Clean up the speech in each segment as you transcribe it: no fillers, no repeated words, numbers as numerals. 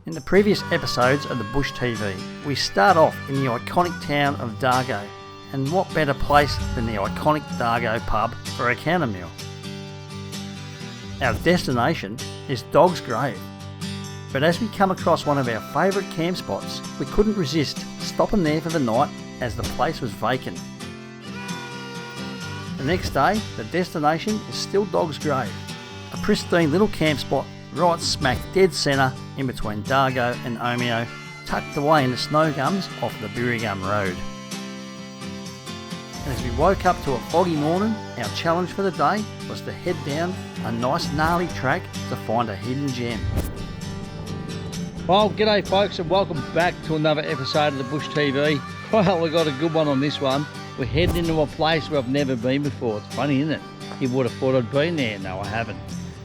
In the previous episodes of the Bush TV, we start off in the iconic town of Dargo, and what better place than the iconic Dargo pub for a counter meal. Our destination is Dog's Grave, but as we come across one of our favourite camp spots, we couldn't resist stopping there for the night as the place was vacant. The next day, the destination is still Dog's Grave, a pristine little camp spot right smack dead centre in between Dargo and Omeo, tucked away in the snow gums off the Birrigum Road. And as we woke up to a foggy morning, our challenge for the day was to head down a nice gnarly track to find a hidden gem. Well, g'day folks, and welcome back to another episode of the Bush TV. Well, we got a good one on this one. We're heading into a place where I've never been before. It's funny, isn't it? You would have thought I'd been there. No, I haven't.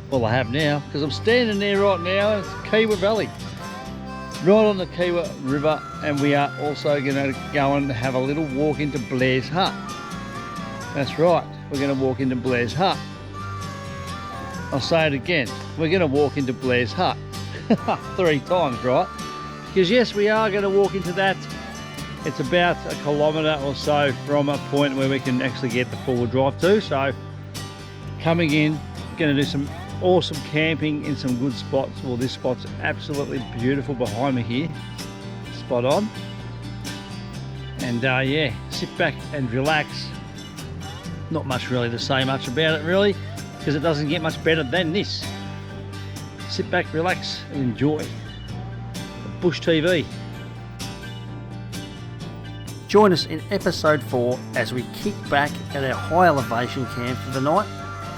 Well, I have now, because I'm standing there right now. It's Kiewa Valley, right on the Kiewa River, and we are also going to go and have a little walk into Blair's hut. That's right, we're going to walk into Blair's hut. I'll say it again, we're going to walk into Blair's hut. 3 times, right? Because yes, we are going to walk into that. It's about 1 kilometre or so from a point where we can actually get the 4-wheel drive to. So coming in, going to do some awesome camping in some good spots. Well, this spot's absolutely beautiful behind me here, spot on. And yeah, sit back and relax. Not much really to say much about it really, because it doesn't get much better than this. Sit back, relax and enjoy Bush TV. Join us in episode 4 as we kick back at our high elevation camp for the night,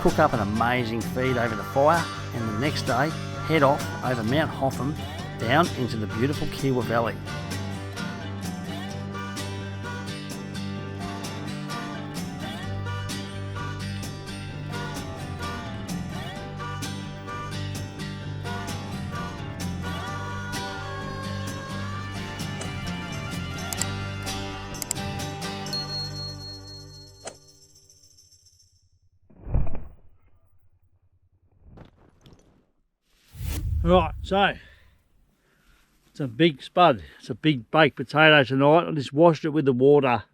cook up an amazing feed over the fire, and the next day head off over Mount Hotham down into the beautiful Kiewa Valley. Right, so it's a big spud, it's a big baked potato tonight. I just washed it with the water,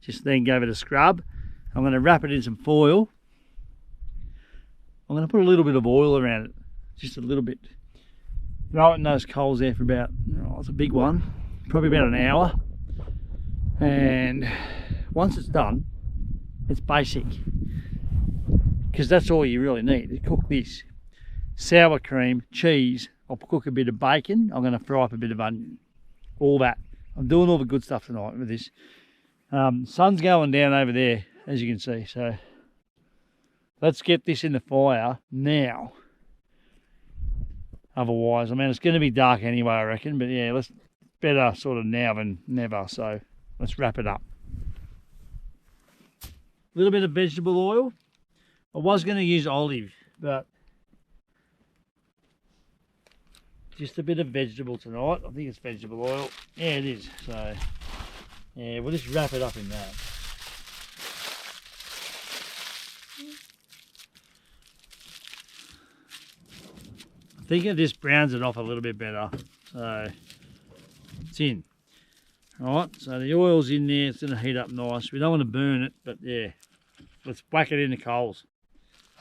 just then gave it a scrub. I'm going to wrap it in some foil. I'm going to put a little bit of oil around it, just a little bit. Throw it in those coals there for about, oh, it's a big one, probably about an hour. And once it's done, it's basic, because that's all you really need to cook this. Sour cream, cheese, I'll cook a bit of bacon, I'm going to fry up a bit of onion, all that. I'm doing all the good stuff tonight with this. Sun's going down over there, as you can see, so let's get this in the fire now. Otherwise, I mean, it's going to be dark anyway, I reckon, but yeah, let's better sort of now than never, so let's wrap it up. A little bit of vegetable oil. I was going to use olive, but just a bit of vegetable tonight. I think it's vegetable oil. Yeah, it is. So, yeah, we'll just wrap it up in that. I think it just browns it off a little bit better. So, it's in. Alright, so the oil's in there. It's going to heat up nice. We don't want to burn it, but yeah, let's whack it in the coals.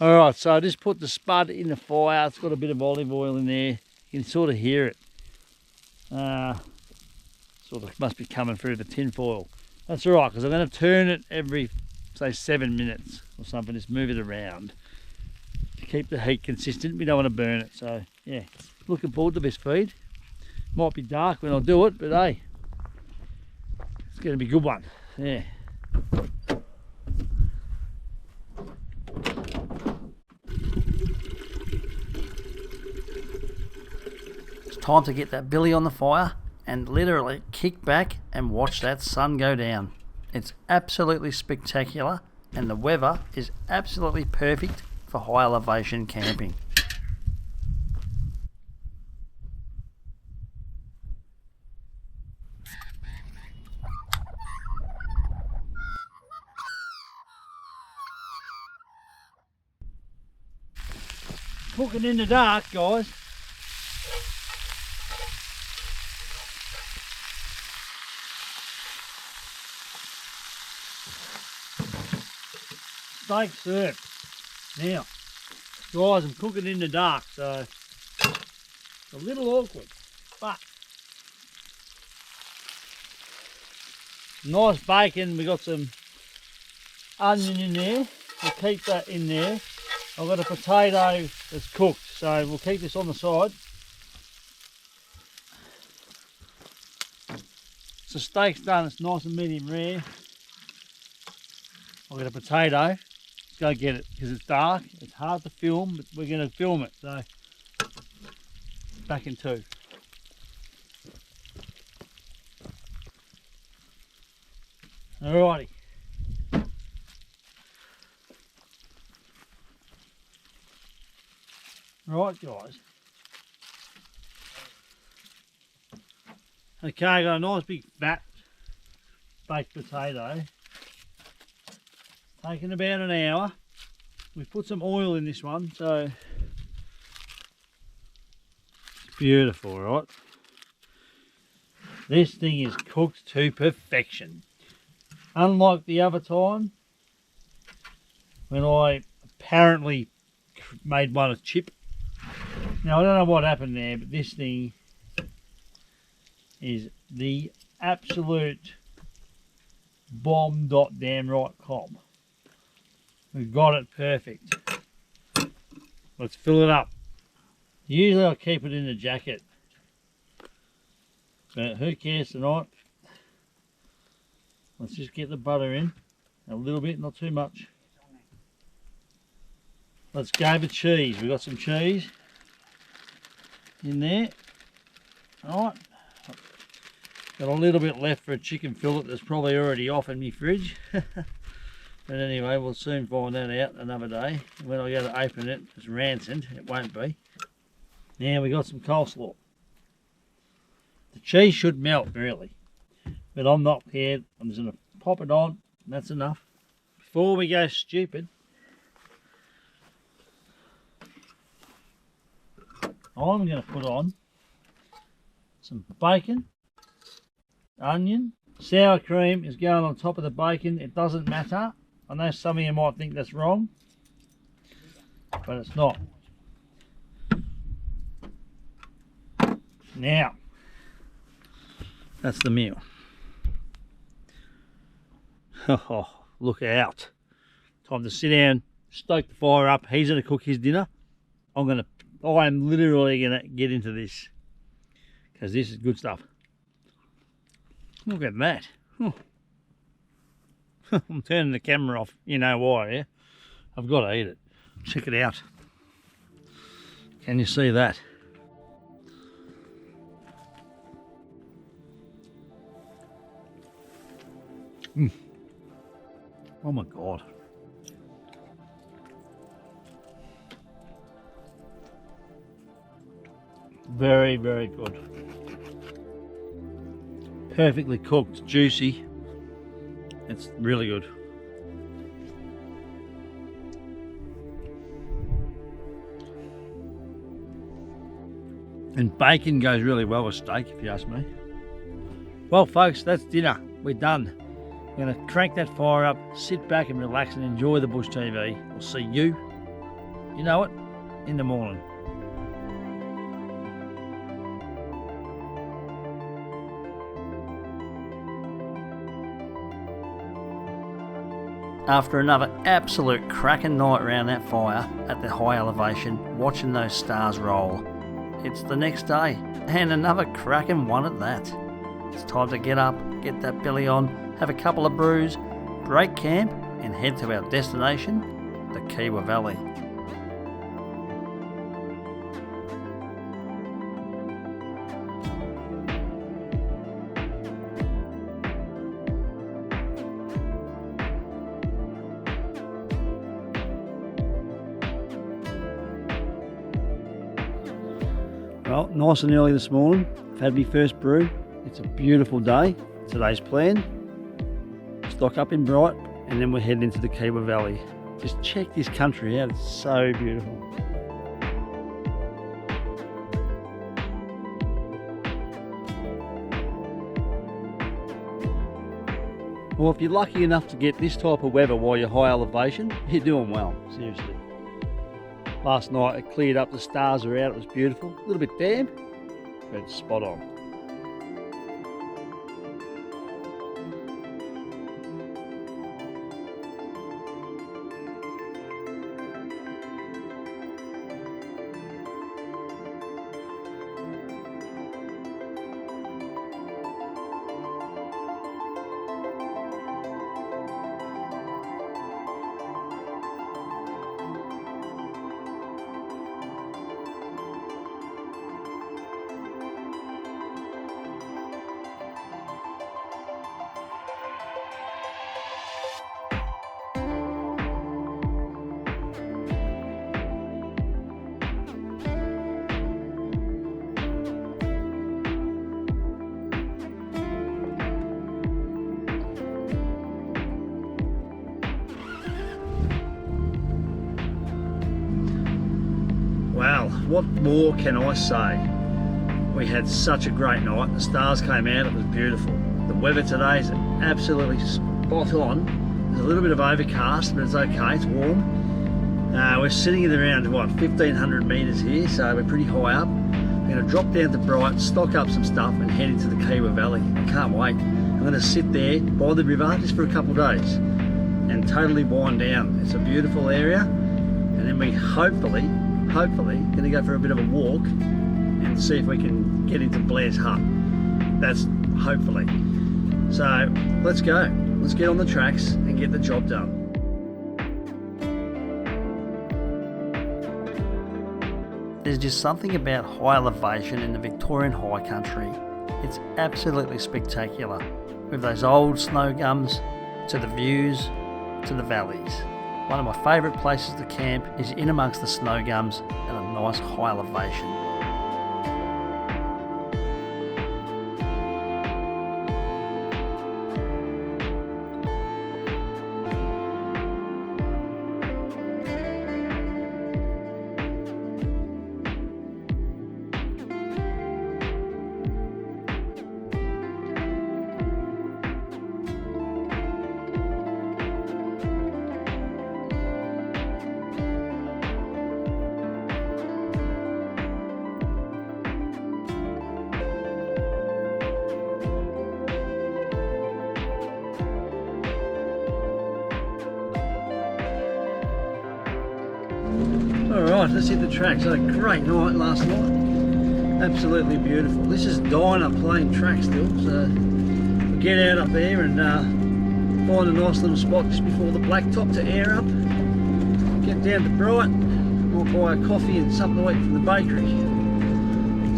Alright, so I just put the spud in the fire. It's got a bit of olive oil in there. You can sort of hear it. Sort of must be coming through the tin foil. That's alright, because I'm going to turn it every, say, 7 minutes or something. Just move it around to keep the heat consistent. We don't want to burn it. So, yeah, looking forward to this feed. Might be dark when I do it, but hey, it's going to be a good one. Yeah. Time to get that billy on the fire and literally kick back and watch that sun go down. It's absolutely spectacular, and the weather is absolutely perfect for high elevation camping. Cooking in the dark, guys. steak served. Now, guys, I'm cooking in the dark, so it's a little awkward, but nice bacon. We got some onion in there. We'll keep that in there. I've got a potato that's cooked, so we'll keep this on the side. So steak's done, it's nice and medium rare. I've got a potato. Let's go get it, because it's dark, it's hard to film, but we're going to film it, so back in 2. Alrighty. Right, guys. Okay, I got a nice big fat baked potato. Taken about an hour. We've put some oil in this one, so it's beautiful, right? This thing is cooked to perfection. Unlike the other time, when I apparently made one a chip. Now, I don't know what happened there, but this thing is the absolute bomb.damn right com. We've got it perfect. Let's fill it up. Usually I keep it in the jacket, but who cares tonight? Let's just get the butter in a little bit, not too much. Let's go for cheese. We've got some cheese in there. Alright. Got a little bit left for a chicken fillet that's probably already off in my fridge. But anyway, we'll soon find that out another day. When I go to open it, it's rancid. It won't be. Now we got some coleslaw. The cheese should melt really, but I'm not prepared. I'm just going to pop it on, and that's enough. Before we go stupid, I'm going to put on some bacon, onion, sour cream is going on top of the bacon. It doesn't matter. I know some of you might think that's wrong, but it's not. Now, that's the meal. Oh, look out. Time to sit down, stoke the fire up. He's going to cook his dinner. I am literally going to get into this, because this is good stuff. Look at that. Oh. I'm turning the camera off. You know why, yeah? I've got to eat it. Check it out. Can you see that? Oh my God. Very, very good. Perfectly cooked, juicy. It's really good. And bacon goes really well with steak, if you ask me. Well, folks, that's dinner. We're done. I'm going to crank that fire up, sit back and relax and enjoy the Bush TV. We'll see you, you know it, in the morning. After another absolute cracking night around that fire at the high elevation, watching those stars roll, it's the next day, and another cracking one at that. It's time to get up, get that belly on, have a couple of brews, break camp, and head to our destination, the Kiwa Valley. Well, nice and early this morning. I've had my first brew. It's a beautiful day. Today's plan, stock up in Bright, and then we're heading into the Kiwa Valley. Just check this country out, it's so beautiful. Well, if you're lucky enough to get this type of weather while you're high elevation, you're doing well, seriously. Last night it cleared up, the stars are out, it was beautiful. A little bit damp, but it's spot on. Well, what more can I say? We had such a great night. The stars came out, it was beautiful. The weather today is absolutely spot on. There's a little bit of overcast, but it's okay, it's warm. We're sitting at around, what, 1,500 metres here, so we're pretty high up. We're going to drop down to Bright, stock up some stuff and head into the Kiwa Valley. I can't wait. I'm going to sit there by the river just for a couple of days and totally wind down. It's a beautiful area, and then we hopefully going to go for a bit of a walk and see if we can get into Blair's hut. That's hopefully. So let's go. Let's get on the tracks and get the job done. There's just something about high elevation in the Victorian high country. It's absolutely spectacular, with those old snow gums, to the views, to the valleys. One of my favourite places to camp is in amongst the snow gums at a nice high elevation. Alright, let's hit the tracks. Had a great night last night. Absolutely beautiful. This is Dyna plain track still, so we'll get out up there and find a nice little spot just before the blacktop to air up. Get down to Bright, might buy a coffee and something to eat from the bakery.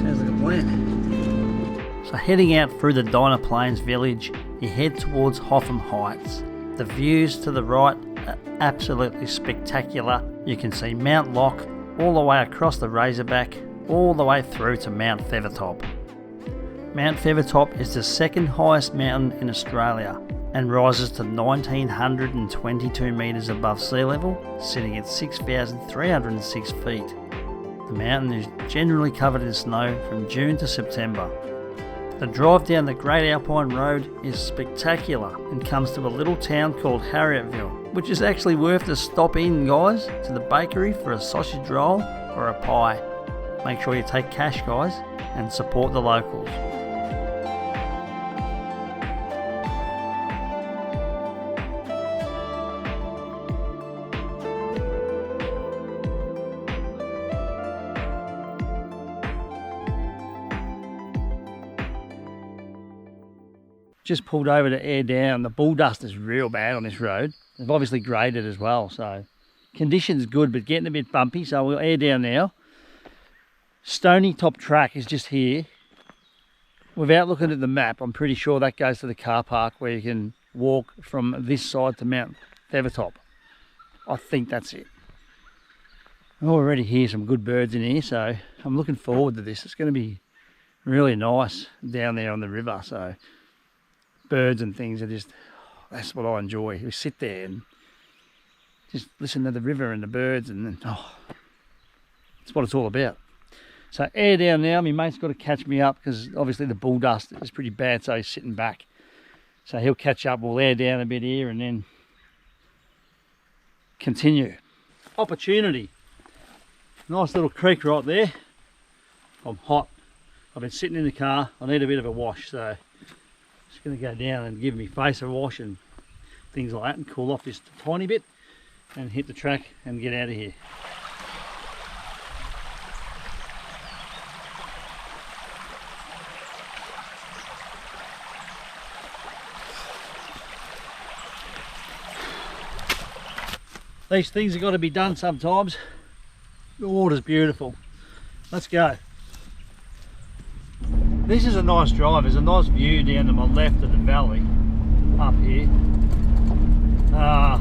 Sounds like a plan. So heading out through the Dyna Plains village, you head towards Hotham Heights. The views to the right are absolutely spectacular. You can see Mount Loch all the way across the Razorback, all the way through to Mount Feathertop. Mount Feathertop is the second highest mountain in Australia and rises to 1,922 metres above sea level, sitting at 6,306 feet. The mountain is generally covered in snow from June to September. The drive down the Great Alpine Road is spectacular and comes to a little town called Harrietville, which is actually worth a stop in, guys, to the bakery for a sausage roll or a pie. Make sure you take cash, guys, and support the locals. Just pulled over to air down. The bull dust is real bad on this road. They've obviously graded as well, so conditions good, but getting a bit bumpy, so we'll air down now. Stony Top track is just here. Without looking at the map, I'm pretty sure that goes to the car park where you can walk from this side to Mount Feathertop. I think that's it. I already hear some good birds in here, so I'm looking forward to this. It's going to be really nice down there on the river, so birds and things are just, that's what I enjoy. We sit there and just listen to the river and the birds, and that's what it's all about. So air down now. My mate's got to catch me up because obviously the bull dust is pretty bad, so he's sitting back. So he'll catch up, we'll air down a bit here and then continue. Opportunity. Nice little creek right there. I'm hot. I've been sitting in the car. I need a bit of a wash, so just going to go down and give my face a wash and things like that and cool off just a tiny bit and hit the track and get out of here. These things have got to be done sometimes. The water's beautiful. Let's go. This is a nice drive. There's a nice view down to my left of the valley up here. I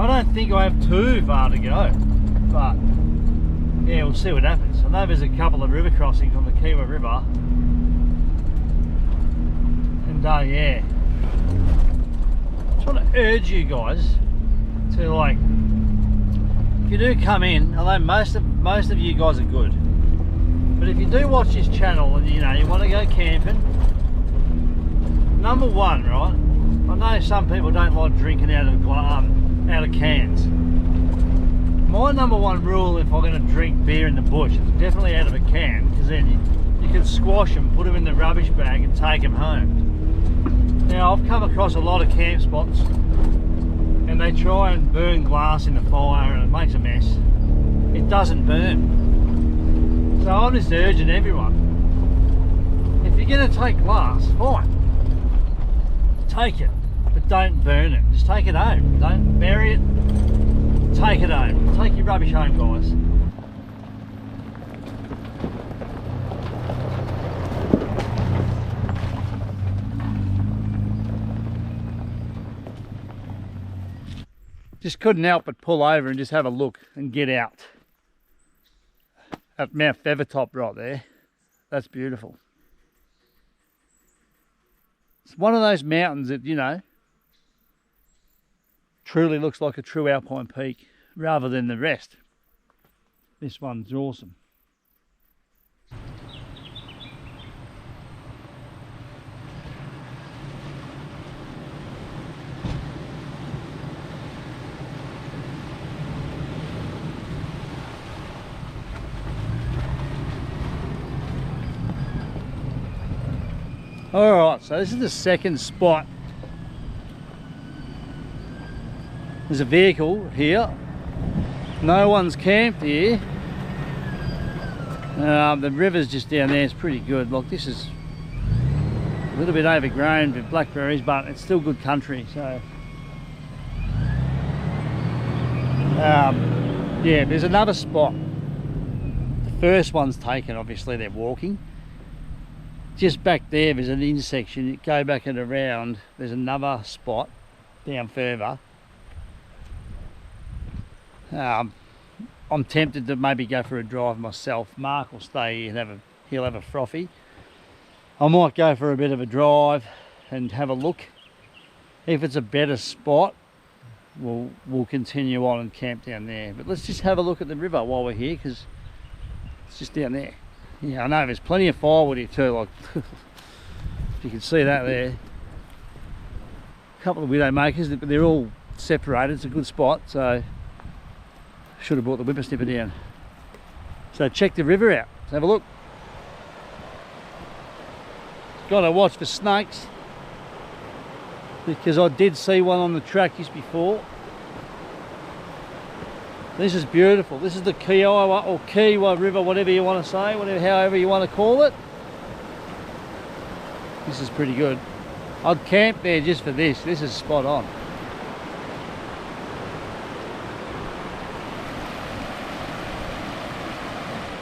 don't think I have too far to go, but yeah, we'll see what happens. I know there's a couple of river crossings on the Kiwa River, and yeah, I just want to urge you guys to, like, if you do come in, I know most of you guys are good, but if you do watch this channel and you know you want to go camping, number one, right, I know some people don't like drinking out of cans. My number one rule if I'm going to drink beer in the bush is definitely out of a can, because then you can squash them, put them in the rubbish bag and take them home. Now I've come across a lot of camp spots and they try and burn glass in the fire and it makes a mess. It doesn't burn. So I'm just urging everyone, if you're going to take glass, fine, take it, but don't burn it. Just take it home. Don't bury it, take it home. Take your rubbish home, guys. Just couldn't help but pull over and just have a look and get out at Mount Feathertop right there. That's beautiful. It's one of those mountains that, you know, truly looks like a true alpine peak rather than the rest. This one's awesome. Alright, so this is the second spot. There's a vehicle here. No one's camped here. The river's just down there. It's pretty good. Look, this is a little bit overgrown with blackberries, but it's still good country. So, yeah, there's another spot. The first one's taken, obviously they're walking. Just back there's an intersection. You go back and around, there's another spot down further. I'm tempted to maybe go for a drive myself. Mark will stay here and he'll have a frothy. I might go for a bit of a drive and have a look. If it's a better spot, we'll continue on and camp down there. But let's just have a look at the river while we're here, because it's just down there. Yeah, I know there's plenty of firewood here too, like you can see that there. A couple of widowmakers, but they're all separated. It's a good spot, so should have brought the whippersnipper down. So check the river out. Let's have a look. Got to watch for snakes, because I did see one on the track just before. This is beautiful. This is the Kiwa or Kiwa River, whatever you want to say, however you want to call it. This is pretty good. I'd camp there just for this. This is spot on.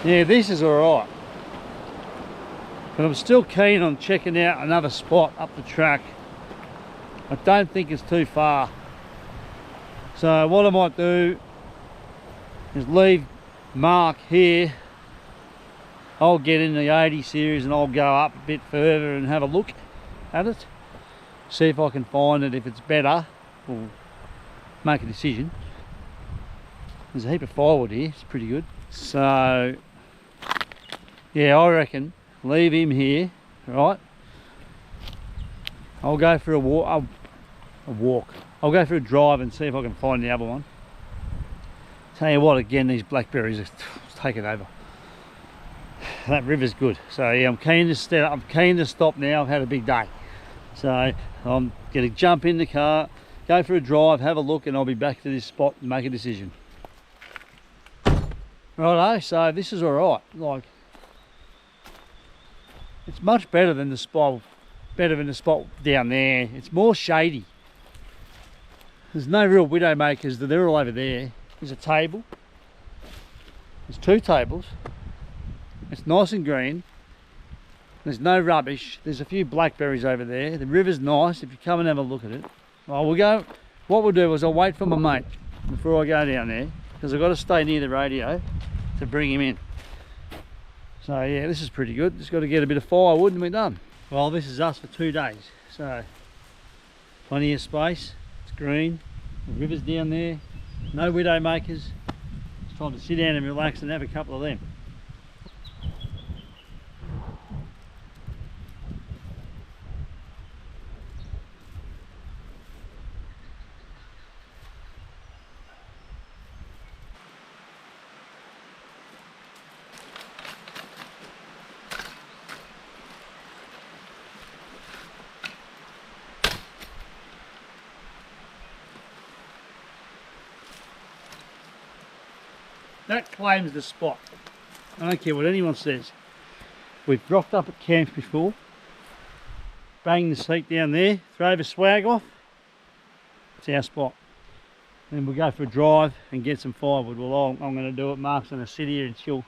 Yeah, this is alright. But I'm still keen on checking out another spot up the track. I don't think it's too far. So what I might do is leave Mark here. I'll get in the 80 series and I'll go up a bit further and have a look at it. See if I can find it. If it's better, we'll make a decision. There's a heap of firewood here. It's pretty good. So, yeah, I reckon leave him here, right? I'll go for a walk. I'll go for a drive and see if I can find the other one. Tell you what, again, these blackberries are taking over. That river's good. So yeah, I'm keen to stop now. I've had a big day. So I'm going to jump in the car, go for a drive, have a look, and I'll be back to this spot and make a decision. Righto, so this is alright. Like, it's much better than the spot down there. It's more shady. There's no real widow makers. They're all over there. There's a table. There's 2 tables. It's nice and green. There's no rubbish. There's a few blackberries over there. The river's nice if you come and have a look at it. Well, what we'll do is I'll wait for my mate before I go down there, because I've got to stay near the radio to bring him in. So yeah, this is pretty good. Just got to get a bit of firewood and we're done. Well, this is us for 2 days. So plenty of space. It's green. The river's down there. No widow makers. Just trying to sit down and relax and have a couple of them. That claims the spot. I don't care what anyone says. We've rocked up at camps before, banged the seat down there, throw the swag off. It's our spot. Then we'll go for a drive and get some firewood. Well, I'm going to do it. Mark's going to sit here and chill.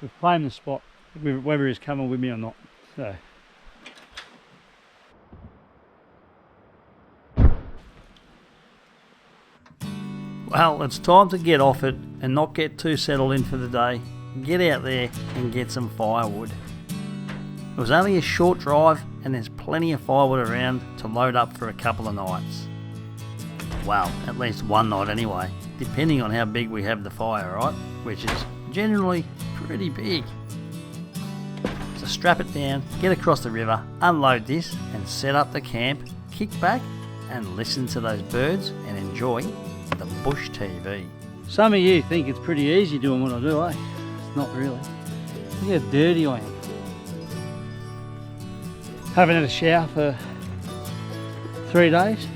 We've claimed the spot, whether he's coming with me or not. So. Well, it's time to get off it and not get too settled in for the day. Get out there and get some firewood. It was only a short drive and there's plenty of firewood around to load up for a couple of nights. Well, at least one night anyway, depending on how big we have the fire, right? Which is generally pretty big. So strap it down, get across the river, unload this and set up the camp, kick back and listen to those birds and enjoy the bush TV. Some of you think it's pretty easy doing what I do, eh? It's not really. Look how dirty I am. Haven't had a shower for 3 days.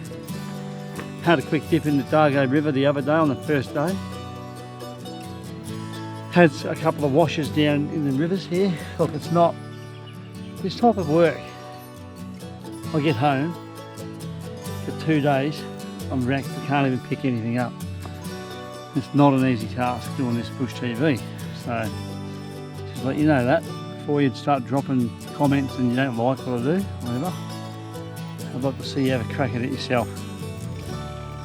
Had a quick dip in the Dargo River the other day on the first day. Had a couple of washes down in the rivers here. Look, it's not this type of work. I get home for 2 days, I'm wrecked, I can't even pick anything up. It's not an easy task doing this bush TV. So just let you know that before you start dropping comments and you don't like what I do, whatever. I'd like to see you have a crack at it yourself.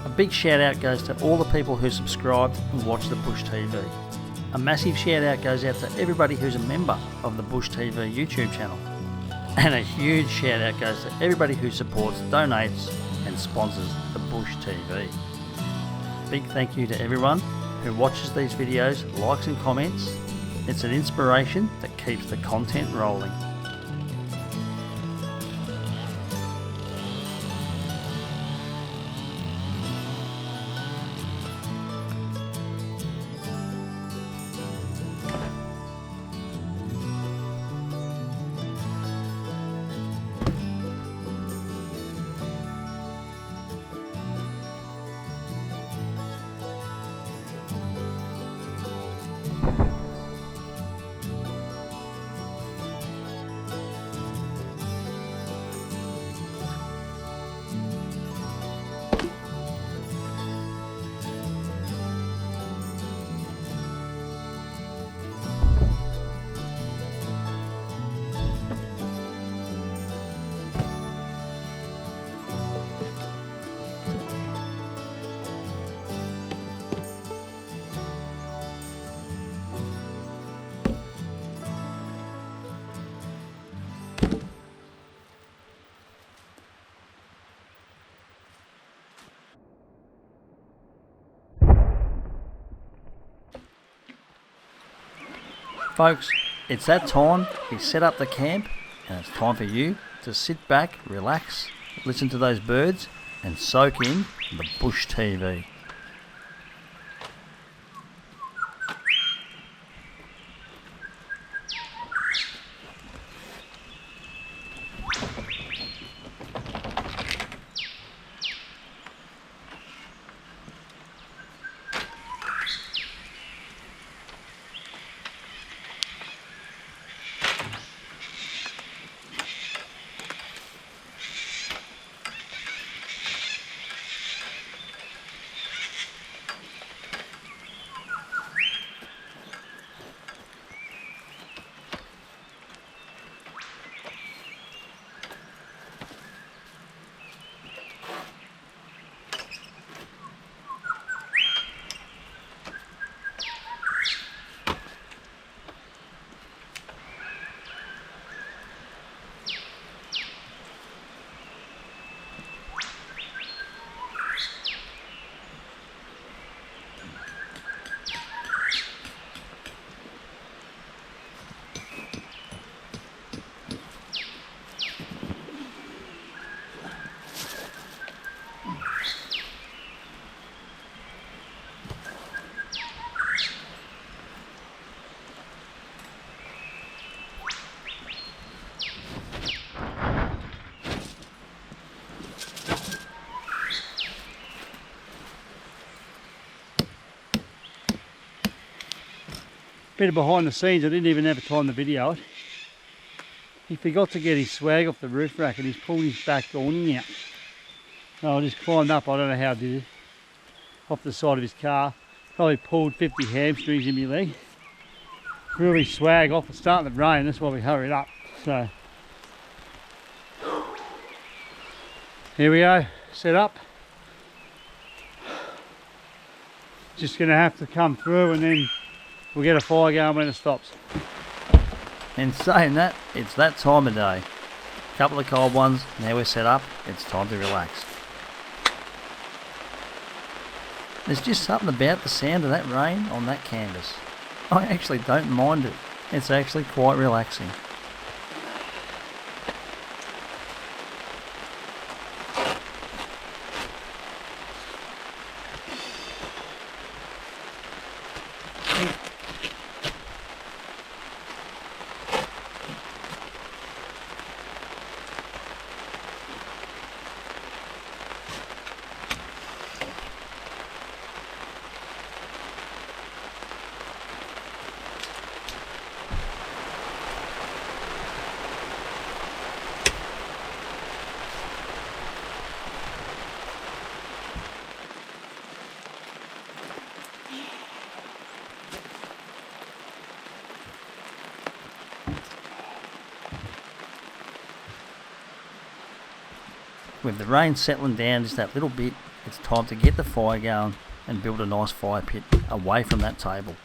A big shout out goes to all the people who subscribe and watch the Bush TV. A massive shout out goes out to everybody who's a member of the Bush TV YouTube channel. And a huge shout out goes to everybody who supports, donates and sponsors the Bush TV. Big thank you to everyone who watches these videos, likes and comments. It's an inspiration that keeps the content rolling. Folks, it's that time we set up the camp and it's time for you to sit back, relax, listen to those birds and soak in the bush TV. Bit of behind the scenes, I didn't even have time to video it. He forgot to get his swag off the roof rack and he's pulled his back awning out. So I just climbed up, I don't know how I did it, off the side of his car. Probably pulled 50 hamstrings in my leg. Threw his swag off, it's starting to rain, that's why we hurried up. So, here we go, set up. Just gonna have to come through and then we'll get a fire going when it stops. And saying that, it's that time of day. Couple of cold ones, now we're set up, it's time to relax. There's just something about the sound of that rain on that canvas. I actually don't mind it. It's actually quite relaxing. With the rain settling down just that little bit, it's time to get the fire going and build a nice fire pit away from that table.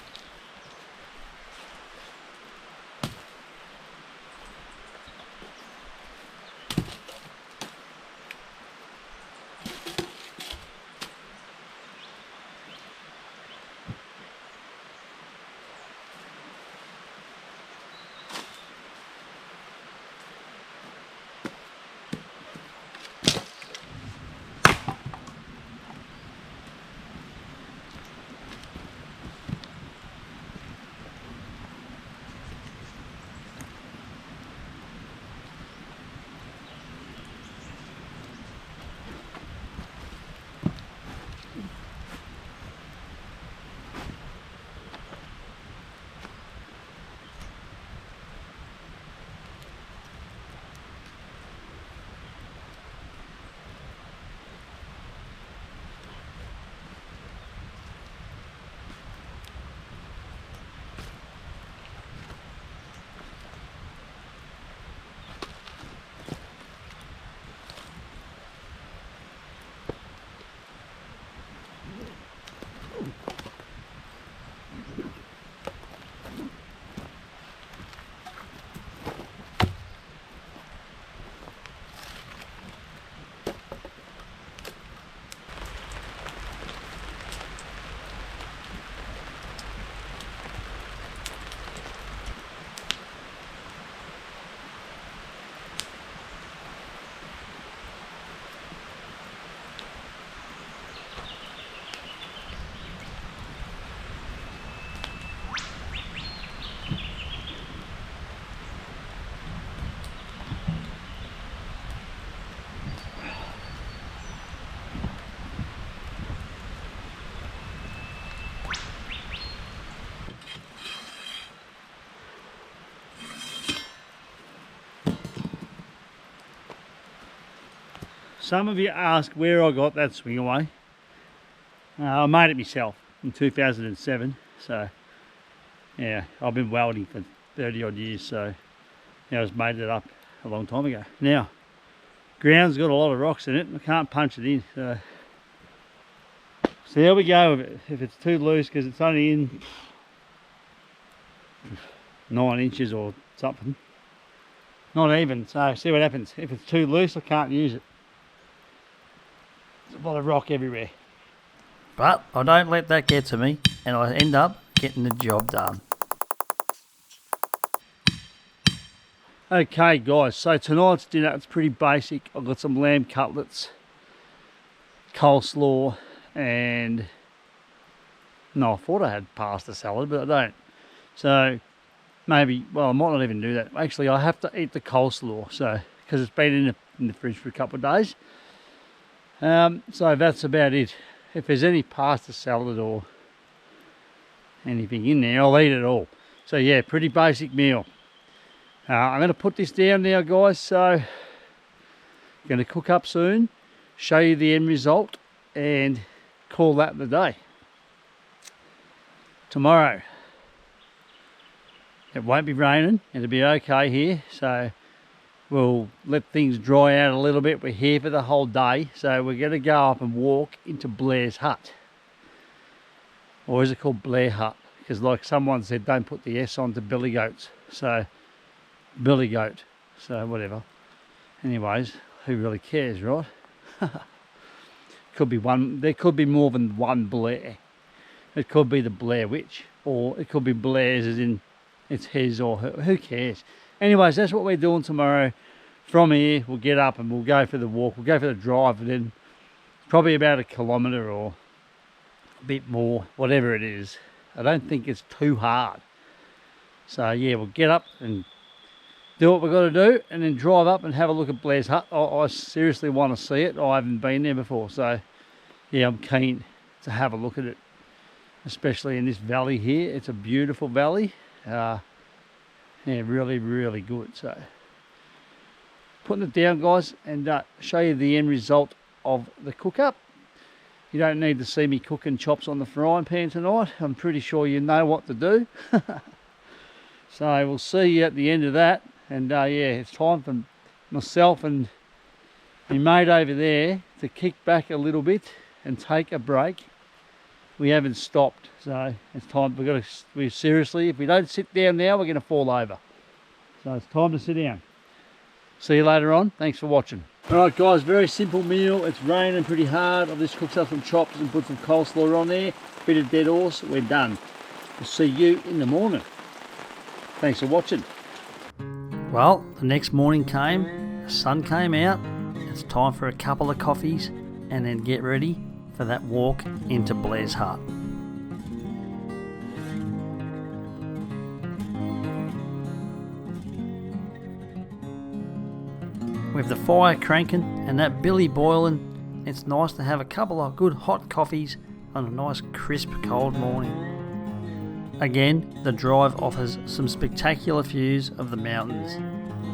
Some of you ask where I got that swing away. I made it myself in 2007. So yeah, I've been welding for 30 odd years. So yeah, I just made it up a long time ago. Now, ground's got a lot of rocks in it. I can't punch it in. So there we go with it. If it's too loose, because it's only in 9 inches or something. Not even. So see what happens. If it's too loose, I can't use it. There's a lot of rock everywhere. But I don't let that get to me, and I end up getting the job done. Okay guys, so tonight's dinner, it's pretty basic. I've got some lamb cutlets, coleslaw, and no, I thought I had pasta salad, but I don't. So maybe, well, I might not even do that. Actually, I have to eat the coleslaw, so because it's been in the fridge for a couple of days. So that's about it. If there's any pasta salad or anything in there, I'll eat it all. So yeah, pretty basic meal. I'm going to put this down now, guys, so I'm going to cook up soon, show you the end result, and call that the day. Tomorrow, it won't be raining, it'll be okay here, so we'll let things dry out a little bit. We're here for the whole day, so we're going to go up and walk into Blair's hut. Or is it called Blair Hut? Because like someone said, don't put the S on to Billy Goats, so Billy Goat, so whatever. Anyways, who really cares, right? Could be one, there could be more than one Blair. It could be the Blair Witch, or it could be Blair's as in it's his or her, who cares? Anyways, that's what we're doing tomorrow. From here, we'll get up and we'll go for the walk, we'll go for the drive, and then probably about 1 kilometre or a bit more, whatever it is. I don't think it's too hard. So yeah, we'll get up and do what we've got to do, and then drive up and have a look at Blair's hut. I seriously want to see it. I haven't been there before, so yeah, I'm keen to have a look at it, especially in this valley here. It's a beautiful valley. Yeah, really, really good. So putting it down, guys, and show you the end result of the cook up. You don't need to see me cooking chops on the frying pan tonight. I'm pretty sure you know what to do. So we'll see you at the end of that. And yeah, it's time for myself and my mate over there to kick back a little bit and take a break. We haven't stopped, so it's time. We seriously, if we don't sit down now, we're going to fall over. So it's time to sit down. See you later on. Thanks for watching. Alright guys, very simple meal. It's raining pretty hard. I've just cooked up some chops and put some coleslaw on there. Bit of dead horse. We're done. We'll see you in the morning. Thanks for watching. Well, the next morning came, the sun came out, it's time for a couple of coffees and then get ready for that walk into Blair's hut. With the fire cranking and that billy boiling, it's nice to have a couple of good hot coffees on a nice crisp cold morning. Again, the drive offers some spectacular views of the mountains.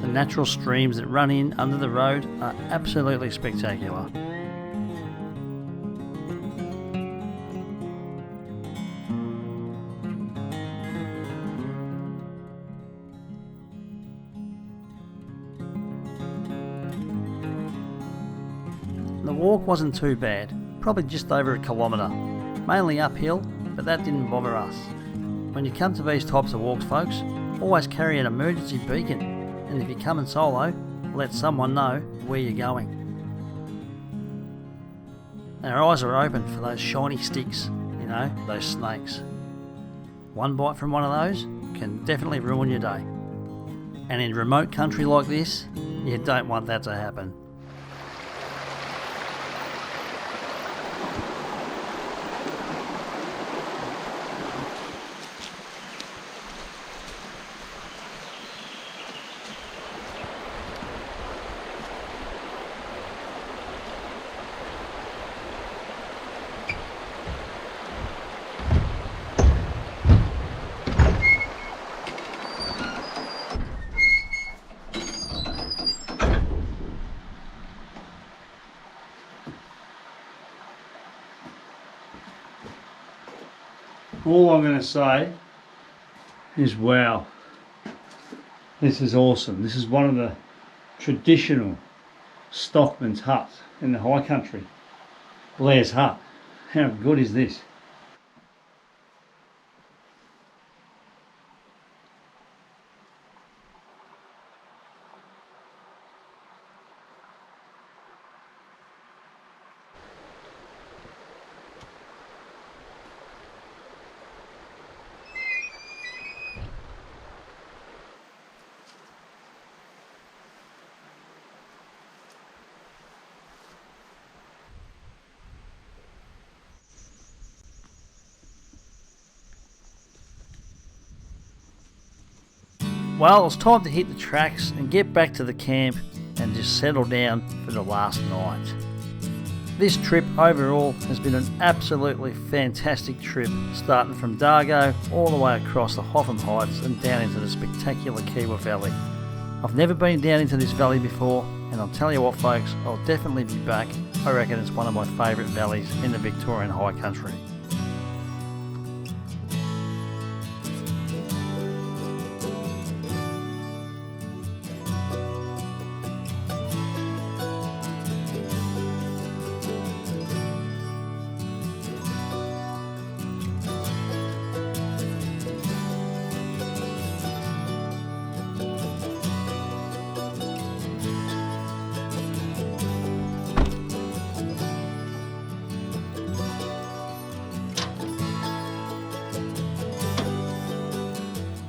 The natural streams that run in under the road are absolutely spectacular. The walk wasn't too bad, probably just over 1 kilometre, mainly uphill, but that didn't bother us. When you come to these types of walks, folks, always carry an emergency beacon, and if you're coming solo, let someone know where you're going. Our eyes are open for those shiny sticks, you know, those snakes. One bite from one of those can definitely ruin your day. And in remote country like this, you don't want that to happen. All I'm going to say is wow, this is awesome. This is one of the traditional stockman's huts in the high country. Blair's hut. How good is this? Well, it's time to hit the tracks and get back to the camp and just settle down for the last night. This trip overall has been an absolutely fantastic trip, starting from Dargo all the way across the Hotham Heights and down into the spectacular Kiwa Valley. I've never been down into this valley before, and I'll tell you what folks, I'll definitely be back. I reckon it's one of my favourite valleys in the Victorian High Country.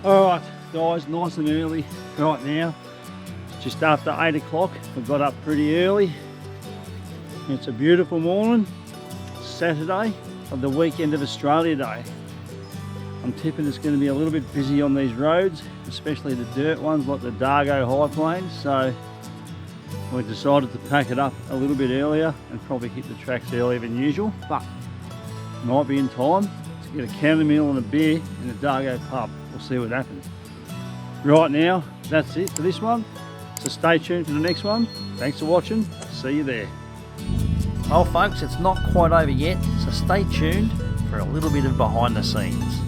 Alright guys, nice and early right now. It's just after 8 o'clock. I got up pretty early. It's a beautiful morning. Saturday of the weekend of Australia Day. I'm tipping it's going to be a little bit busy on these roads, especially the dirt ones like the Dargo High Plains. So we decided to pack it up a little bit earlier and probably hit the tracks earlier than usual, but might be in time to get a counter meal and a beer in the Dargo pub. We'll see what happens. Right now, that's it for this one. So stay tuned for the next one. Thanks for watching. See you there. Well folks, it's not quite over yet, so stay tuned for a little bit of behind the scenes.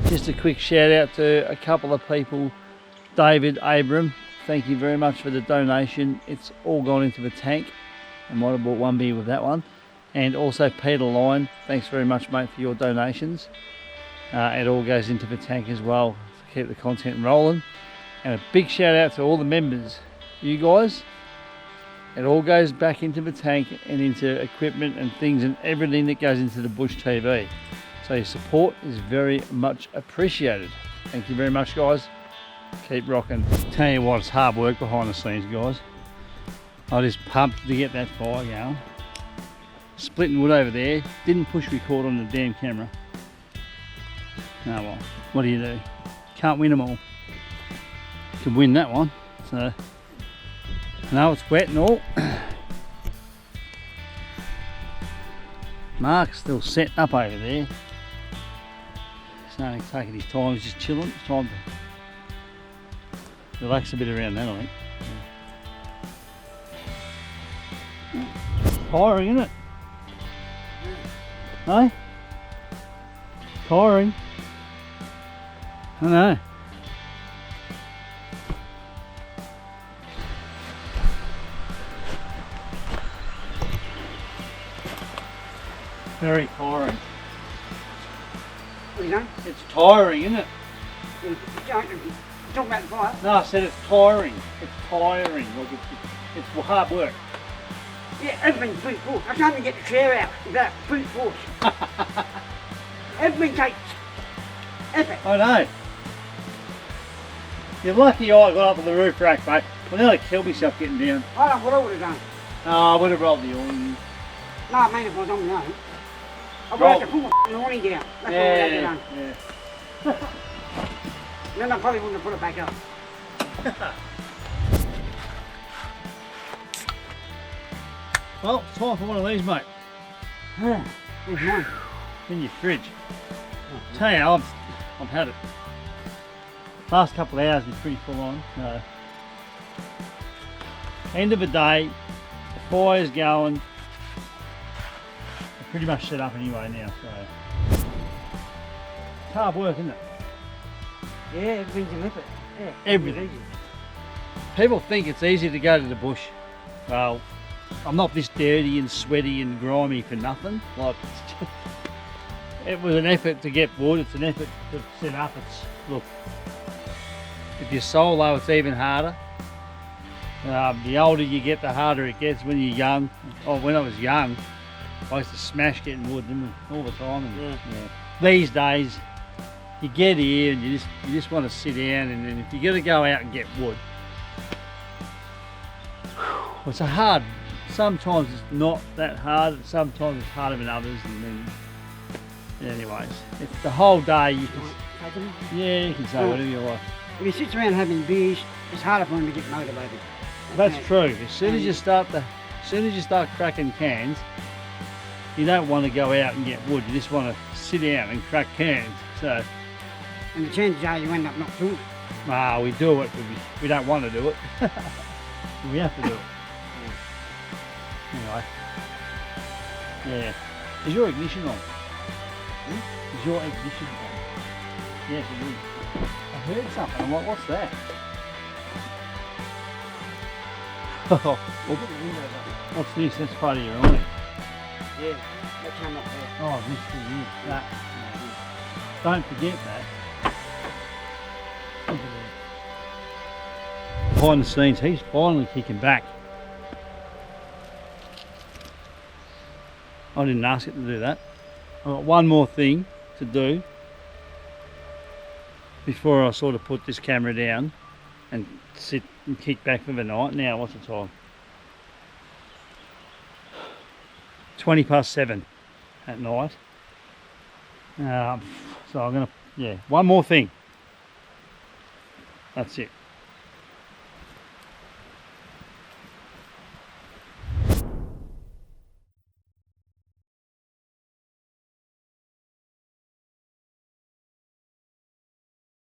Just a quick shout out to a couple of people. David Abram, thank you very much for the donation. It's all gone into the tank. I might have bought one beer with that one. And also Peter Lyon, thanks very much mate for your donations. It all goes into the tank as well to keep the content rolling. And a big shout out to all the members. You guys, it all goes back into the tank and into equipment and things and everything that goes into the Bush TV. So your support is very much appreciated. Thank you very much guys. Keep rocking. Tell you what, it's hard work behind the scenes guys. I just pumped to get that fire going. Splitting wood over there. Didn't push record on the damn camera. Oh well, what do you do? Can't win them all. You can win that one. So, I know it's wet and all. Mark's still setting up over there. He's only taking his time, he's just chilling. It's time to relax a bit around that, I think. Tiring, isn't it? Hey? Tiring. I know. very tiring. What are you saying? It's tiring, isn't it? You're talking about the fire? No, I said it's tiring. It's tiring. Like it's hard work. Yeah, everything's brute force. I can't even get the chair out without brute force. Everything takes effort. I know. You're lucky I got up on the roof rack, mate. I nearly killed myself getting down. I don't know what I would have done. Oh, I would have rolled the awning. No, I mean if I was on my own. I would have to pull the awning down. That's what I would have done. Yeah. Then I probably wouldn't have put it back up. Well, it's time for one of these, mate. There's mine. In your fridge. Tell you, I've had it. Last couple of hours been pretty full on. End of the day, the fire's going. They're pretty much set up anyway now, so it's hard work, isn't it? Yeah, everything's an effort. Yeah, Everything. People think it's easy to go to the bush. Well, I'm not this dirty and sweaty and grimy for nothing. Like, it was an effort to get wood. It's an effort to set up. Look, if you're solo, it's even harder. The older you get, the harder it gets. When you're young, when I was young, I used to smash getting wood all the time. And, these days, you get here and you just want to sit down, and then if you're going to go out and get wood, it's a hard. Sometimes it's not that hard. Sometimes it's harder than others. And then, anyways, it's the whole day. You can say whatever you like. If he sits around having beers, it's harder for him to get motivated. That's true. As soon as you start cracking cans, you don't want to go out and get wood. You just want to sit down and crack cans. So, and the chances are you end up not doing it. We do it, but we don't want to do it. We have to do it. Anyway, yeah. Is your ignition on? Is your ignition on? Yes, it is. I heard something. I'm like, what's that? Oh, what's this? That's part of your awning. Yeah, that came up there. Oh, this thing is that. Don't forget that. Behind the scenes, he's finally kicking back. I didn't ask it to do that. I've got one more thing to do before I sort of put this camera down and sit and kick back for the night. Now, what's the time? 7:20 at night. So I'm gonna, one more thing. That's it.